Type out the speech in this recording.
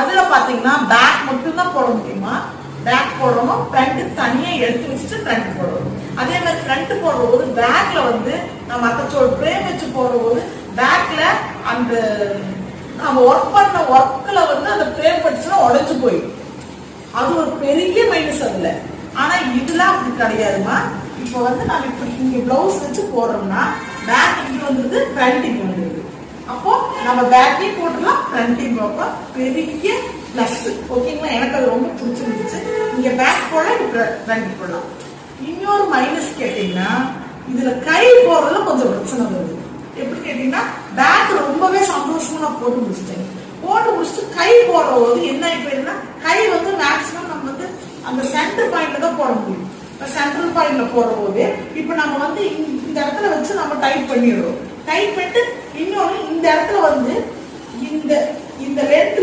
அதுல பாத்தீங்கன்னா பேக் மட்டும் தான் போட முடியுமா? பேக் போடணும், ஃப்ரண்ட் தனியா எடுத்து வச்சுட்டு ஃப்ரண்ட் போடணும். அதே மாதிரி ஃப்ரண்ட் போடும்போது பேக்ல வந்து நம்ம அத்தச்சோடு ஃப்ரேம் வச்சு போடும்போது பேக்ல அந்த நம்ம ஒர்க் பண்ண ஒர்க்ல வந்து அந்த ஃப்ரேம் பட்டுச்சுன்னா உடைஞ்சு போயிடும். அது ஒரு பெரிய மைனஸ் அதுல. ஆனா இதெல்லாம் அப்படி கிடையாதுமா. இப்ப வந்து நம்ம இப்படி இங்க பிளவுஸ் வச்சு போடுறோம்னா பேக் இங்க வந்துருது, ஃப்ரண்ட் இங்க வந்துருது. அப்போ நம்ம பேக்கையும் போட்டுலாம் ஃப்ரண்ட்டையும் போட்டோம். பெரிய பிளஸ். ஓகேங்களா? எனக்கு அது ரொம்ப பிடிச்சிருந்துச்சு. இங்க பேக் போடலாம், ஃப்ரண்ட் போடலாம். இன்னொரு மைனஸ் கேட்டீங்கன்னா இதுல கை போடுறதுல கொஞ்சம் பிரச்சனை வருது. எப்படி கேட்டீங்கன்னா பேக் ரொம்பவே சந்தோஷமா நான் போட்டு முடிச்சிட்டேன். போட்டு முடிச்சுட்டு கை போடுறது என்ன ஆயிடுதுன்னா கை வந்து மேக்சிமம் நம்ம வந்து அந்த சென்டர் பாயிண்ட்ல தான் போட முடியும். சென்ட்ரல் பாயிண்ட்ல போடுற போது இப்ப நம்ம வந்து இந்த இடத்துல வச்சு நம்ம டைட் பண்ணிடுறோம். டைட் பண்ணிட்டு இன்னொன்னு இந்த இடத்துல வந்து இந்த லென்த்ல